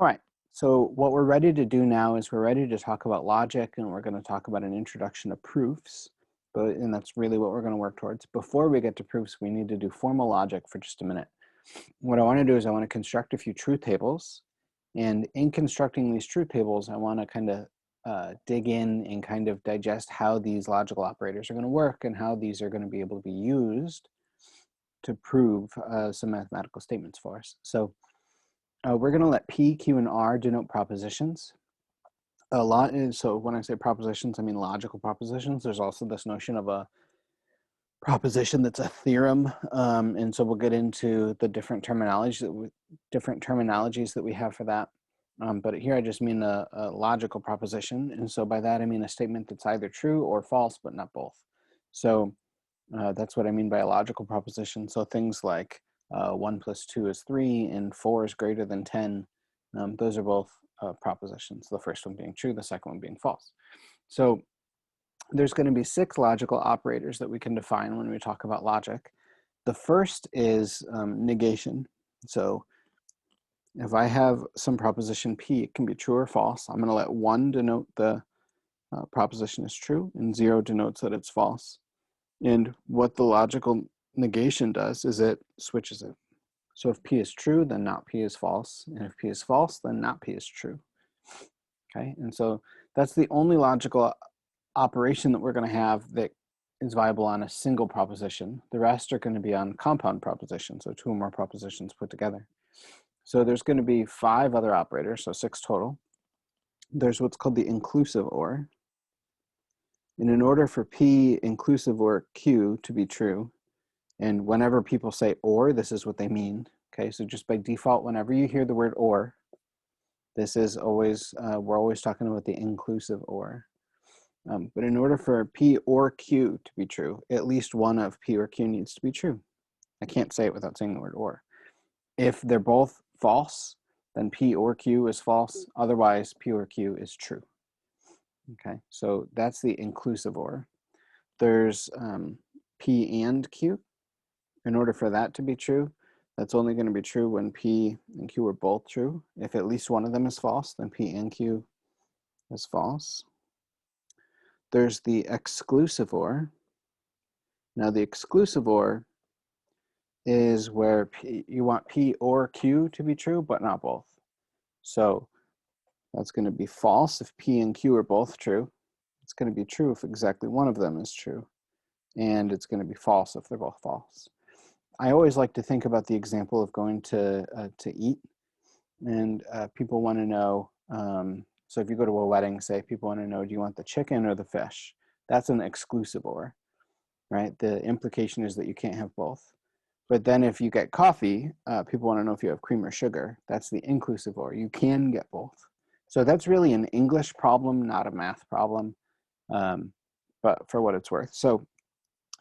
All right, so what we're ready to do now is we're ready to talk about logic, and we're going to talk about an introduction to proofs, and that's really what we're going to work towards. Before we get to proofs, we need to do formal logic for just a minute. What I want to do is I want to construct a few truth tables, and in constructing these truth tables, I want to kind of dig in and kind of digest how these logical operators are going to work and how these are going to be able to be used to prove some mathematical statements for us. So we're going to let P, Q, and R denote propositions. So when I say propositions, I mean logical propositions. There's also this notion of a proposition that's a theorem, and so we'll get into the different terminologies that we have for that. But here I just mean a logical proposition, and so by that I mean a statement that's either true or false, but not both. So that's what I mean by a logical proposition. So things like 1 + 2 is 3 and 4 is greater than 10, those are both propositions, the first one being true, the second one being false. So there's going to be 6 logical operators that we can define when we talk about logic. The first is negation. So if I have some proposition P, it can be true or false. I'm going to let 1 denote the proposition is true, and 0 denotes that it's false. And what the logical negation does is it switches it. So if P is true, then not P is false. And if P is false, then not P is true. Okay, and so that's the only logical operation that we're going to have that is viable on a single proposition. The rest are going to be on compound propositions, so 2 or more propositions put together. So there's going to be 5 other operators, so 6 total. There's what's called the inclusive OR. And in order for P inclusive or Q to be true, and whenever people say or, this is what they mean. Okay, so just by default, whenever you hear the word or, this is always, we're always talking about the inclusive or. But in order for P or Q to be true, at least one of P or Q needs to be true. I can't say it without saying the word or. If they're both false, then P or Q is false. Otherwise, P or Q is true. Okay, so that's the inclusive OR. There's P and Q. In order for that to be true, that's only going to be true when P and Q are both true. If at least one of them is false, then P and Q is false. There's the exclusive OR. Now the exclusive OR is where you want P or Q to be true, but not both. So that's going to be false if P and Q are both true. It's going to be true if exactly one of them is true. And it's going to be false if they're both false. I always like to think about the example of going to eat, and people want to know, so if you go to a wedding, say, people want to know, do you want the chicken or the fish? That's an exclusive OR, right? The implication is that you can't have both. But then if you get coffee, people want to know if you have cream or sugar. That's the inclusive OR. You can get both. So that's really an English problem, not a math problem, but for what it's worth. So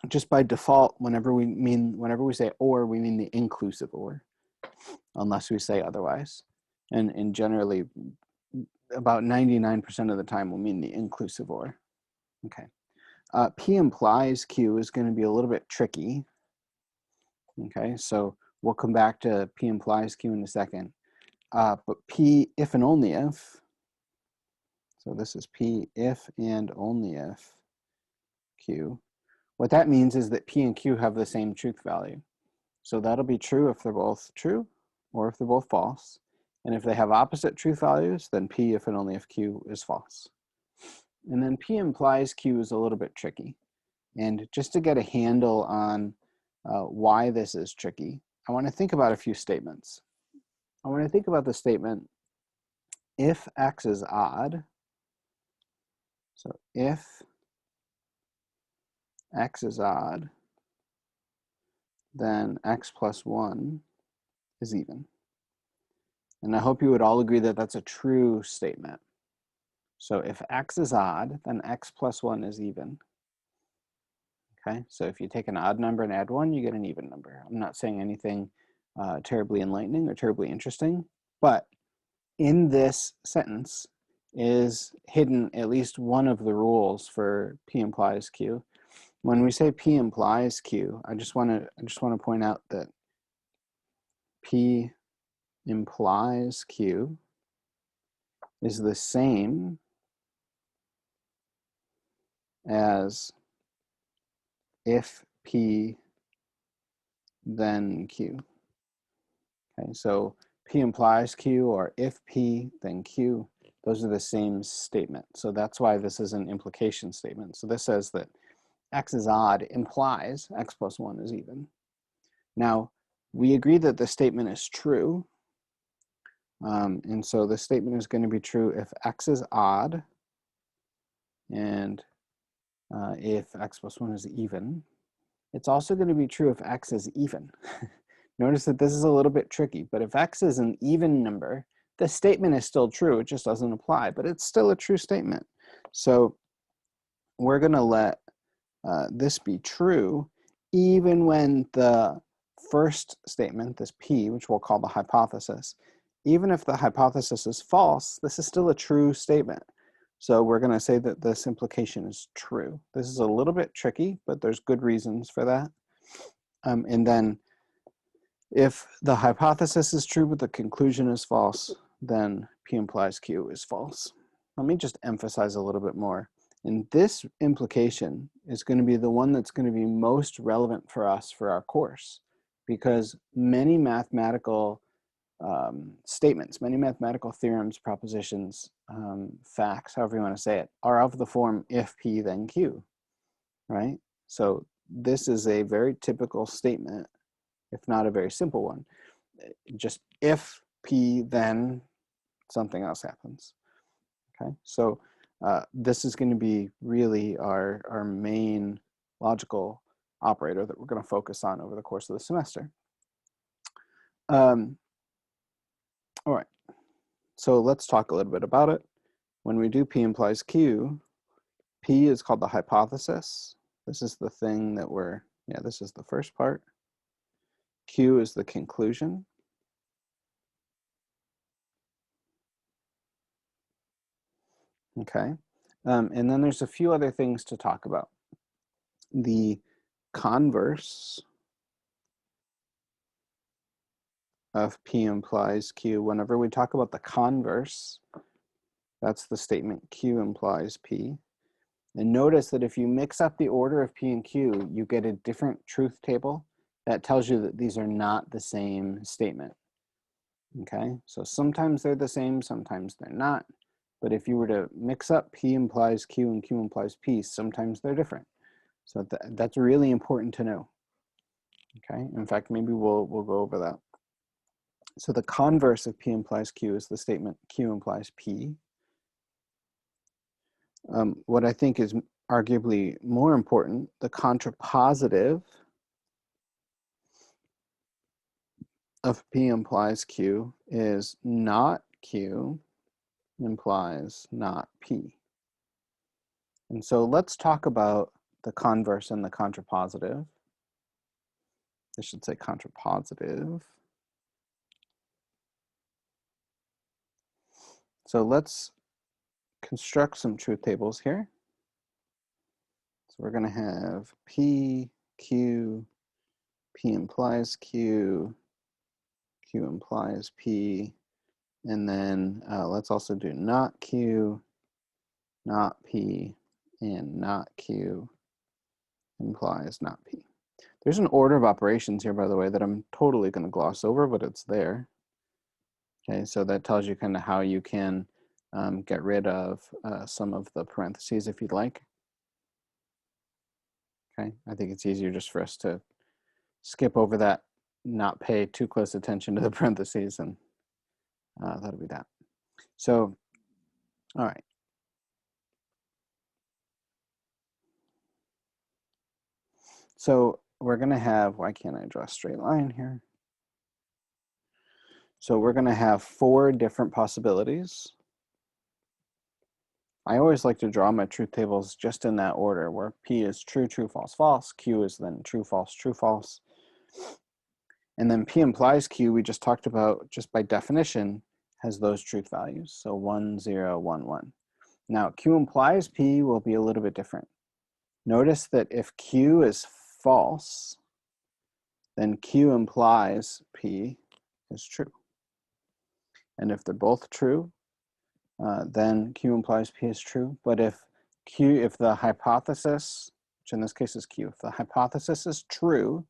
just by default, whenever we say or, we mean the inclusive or, unless we say otherwise. And generally, about 99% of the time, we'll mean the inclusive or. Okay. P implies Q is going to be a little bit tricky. Okay, so we'll come back to P implies Q in a second. But P if and only if, so this is P if and only if Q. What that means is that P and Q have the same truth value. So that'll be true if they're both true or if they're both false. And if they have opposite truth values, then P if and only if Q is false. And then P implies Q is a little bit tricky. And just to get a handle on why this is tricky, I want to think about a few statements. I want to think about the statement, if X is odd, so if X is odd, then X plus 1 is even. And I hope you would all agree that that's a true statement. So if X is odd, then X plus 1 is even. Okay, so if you take an odd number and add 1, you get an even number. I'm not saying anything terribly enlightening or terribly interesting, but in this sentence is hidden at least one of the rules for P implies Q. When we say P implies Q, I just want to point out that P implies Q is the same as if P then Q. Okay, so P implies Q, or if P then Q, those are the same statement. So that's why this is an implication statement. So this says that X is odd implies X plus 1 is even. Now, we agree that the statement is true. And so the statement is going to be true if X is odd and if X plus 1 is even. It's also going to be true if X is even. Notice that this is a little bit tricky, but if X is an even number, the statement is still true. It just doesn't apply, but it's still a true statement. So we're going to let this be true even when the first statement, this P, which we'll call the hypothesis, even if the hypothesis is false, this is still a true statement. So we're going to say that this implication is true. This is a little bit tricky, but there's good reasons for that. And then if the hypothesis is true but the conclusion is false, then P implies Q is false. Let me just emphasize a little bit more. And this implication is going to be the one that's going to be most relevant for us for our course, because many mathematical statements, many mathematical theorems, propositions, facts, however you want to say it, are of the form if P then Q, right? So this is a very typical statement, if not a very simple one. Just if P, then something else happens. Okay, so this is going to be really our main logical operator that we're going to focus on over the course of the semester. All right, so let's talk a little bit about it. When we do P implies Q, P is called the hypothesis. This is the thing that this is the first part. Q is the conclusion. Okay, and then there's a few other things to talk about. The converse of P implies Q, whenever we talk about the converse, that's the statement Q implies P. And notice that if you mix up the order of P and Q, you get a different truth table that tells you that these are not the same statement. Okay, so sometimes they're the same, sometimes they're not. But if you were to mix up P implies Q and Q implies P, sometimes they're different. So that's really important to know. Okay, in fact, maybe we'll go over that. So the converse of P implies Q is the statement Q implies P. What I think is arguably more important, the contrapositive of P implies Q is not Q implies not P. And so let's talk about the converse and the contrapositive. I should say contrapositive. So let's construct some truth tables here. So we're going to have P, Q, P implies Q, Q implies P, and then let's also do not Q, not P, and not Q implies not P. There's an order of operations here, by the way, that I'm totally going to gloss over, but it's there. Okay, so that tells you kind of how you can get rid of some of the parentheses if you'd like. Okay, I think it's easier just for us to skip over that, not pay too close attention to the parentheses, and that'll be that. So, all right. So we're going to have, why can't I draw a straight line here? So we're going to have 4 different possibilities. I always like to draw my truth tables just in that order, where P is true, true, false, false. Q is then true, false, true, false. And then P implies Q, we just talked about, just by definition, has those truth values. So 1, 0, 1, 1. Now Q implies P will be a little bit different. Notice that if Q is false, then Q implies P is true. And if they're both true, then Q implies P is true. But if the hypothesis, which in this case is Q, if the hypothesis is true,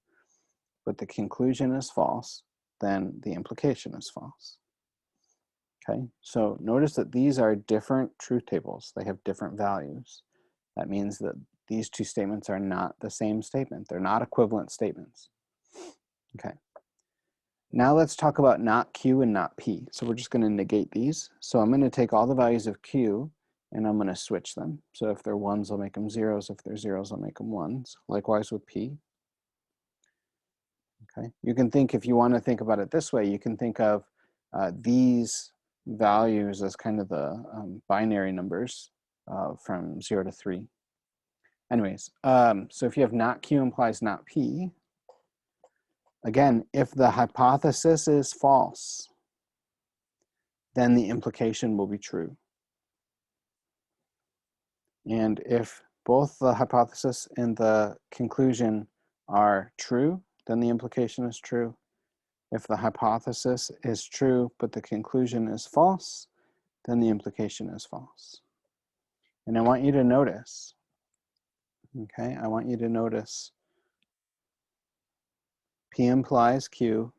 but the conclusion is false, then the implication is false. Okay, so notice that these are different truth tables. They have different values. That means that these two statements are not the same statement. They're not equivalent statements. Okay. Now let's talk about not Q and not P. So we're just going to negate these. So I'm going to take all the values of Q and I'm going to switch them. So if they're ones, I'll make them zeros. If they're zeros, I'll make them ones. Likewise with P. Okay. You can think, if you want to think about it this way, you can think of these values as kind of the binary numbers from 0 to 3. Anyways, so if you have not Q implies not P, again, if the hypothesis is false, then the implication will be true. And if both the hypothesis and the conclusion are true, then the implication is true. If the hypothesis is true, but the conclusion is false, then the implication is false. And I want you to notice, okay, I want you to notice P implies Q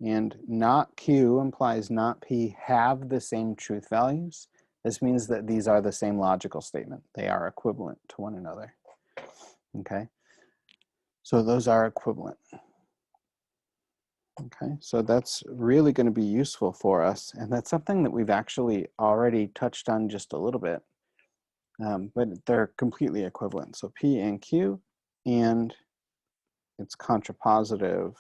and not Q implies not P have the same truth values. This means that these are the same logical statement. They are equivalent to one another. Okay, so those are equivalent. Okay, so that's really going to be useful for us, and that's something that we've actually already touched on just a little bit, but they're completely equivalent. So P and Q, and it's contrapositive.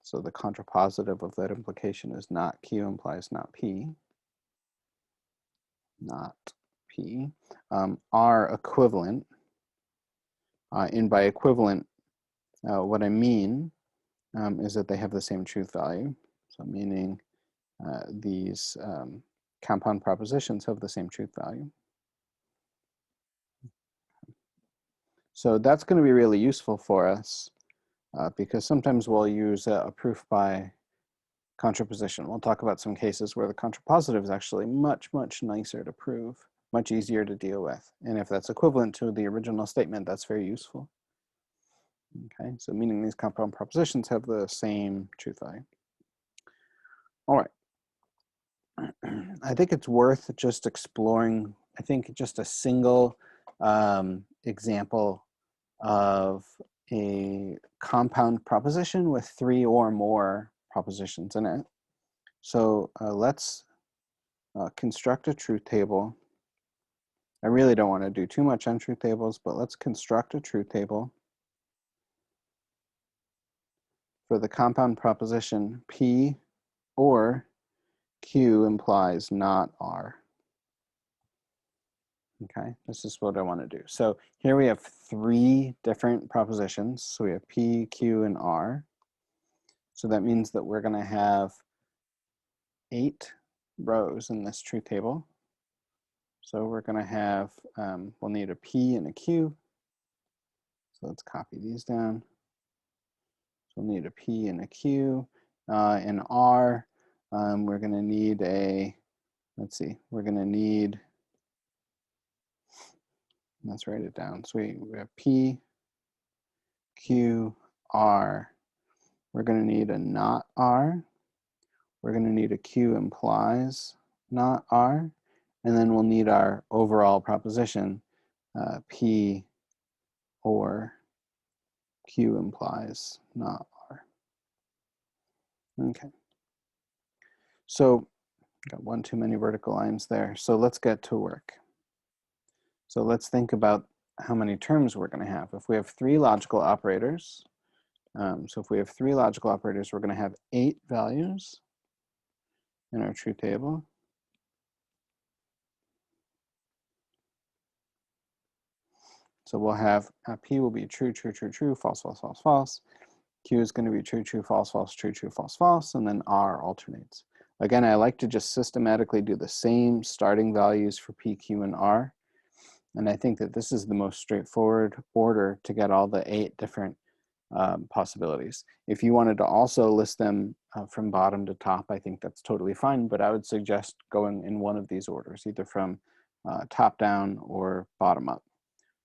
So the contrapositive of that implication is not Q implies not P, not P, are equivalent, and by equivalent, what I mean is that they have the same truth value. So meaning these compound propositions have the same truth value. So that's going to be really useful for us because sometimes we'll use a proof by contraposition. We'll talk about some cases where the contrapositive is actually much, much nicer to prove, much easier to deal with. And if that's equivalent to the original statement, that's very useful. Okay, so meaning these compound propositions have the same truth value. All right. I think it's worth just exploring, I think just a single example of a compound proposition with 3 or more propositions in it. So let's construct a truth table. I really don't want to do too much on truth tables, but let's construct a truth table for the compound proposition P or Q implies not R. Okay, this is what I want to do. So here we have 3 different propositions. So we have P, Q, and R. So that means that we're going to have 8 rows in this truth table. So we're going to have, we'll need a P and a Q. So let's copy these down. So we'll need a P and a Q. In R, we're going to need a, let's see, we're going to need, let's write it down. So we have P, Q, R. We're going to need a not R. We're going to need a Q implies not R. And then we'll need our overall proposition, P or Q implies not R. Okay. So got one too many vertical lines there. So let's get to work. So let's think about how many terms we're going to have. If we have 3 logical operators, so if we have 3 logical operators, we're going to have 8 values in our truth table. So we'll have P will be true, true, true, true, false, false, false, false. Q is going to be true, true, false, false, true, true, false, false, and then R alternates. Again, I like to just systematically do the same starting values for P, Q, and R. And I think that this is the most straightforward order to get all the 8 different possibilities. If you wanted to also list them from bottom to top, I think that's totally fine, but I would suggest going in one of these orders, either from top down or bottom up.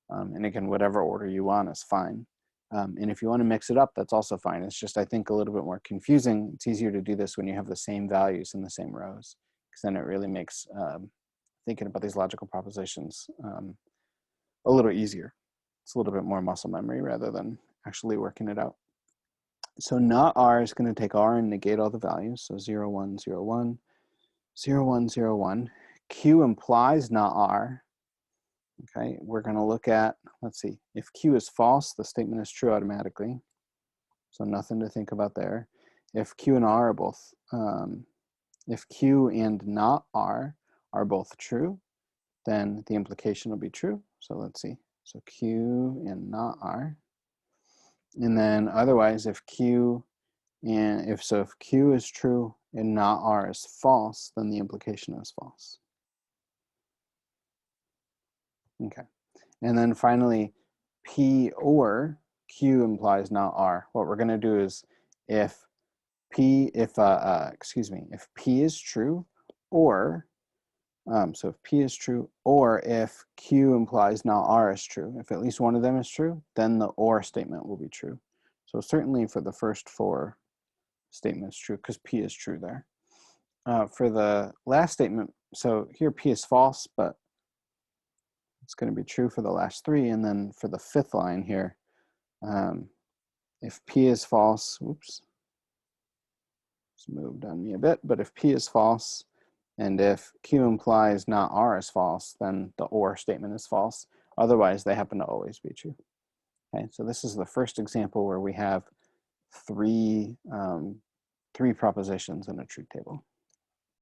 And again, whatever order you want is fine. And if you want to mix it up, that's also fine. It's just, I think, a little bit more confusing. It's easier to do this when you have the same values in the same rows, because then it really makes thinking about these logical propositions a little easier. It's a little bit more muscle memory rather than actually working it out. So not R is going to take R and negate all the values. So 0, 1, 0, 1, 0, 1, 0, 1. Q implies not R. Okay, we're going to look at, let's see, if Q is false, the statement is true automatically. So nothing to think about there. If Q and R are both, if Q and not R are both true, then the implication will be true. So let's see. So Q and not R. And then otherwise, if Q if Q is true and not R is false, then the implication is false. Okay. And then finally, P or Q implies not R. What we're going to do is if P is true, or so if P is true, or if Q implies not R is true, if at least one of them is true, then the or statement will be true. So certainly for the first 4 statements true, because P is true there. For the last statement, so here P is false, but it's going to be true for the last 3. And then for the 5th line here, if P is false, oops, it's moved on me a bit, but if P is false, and if Q implies not R is false, then the or statement is false. Otherwise, they happen to always be true. Okay, so this is the first example where we have 3 propositions in a truth table.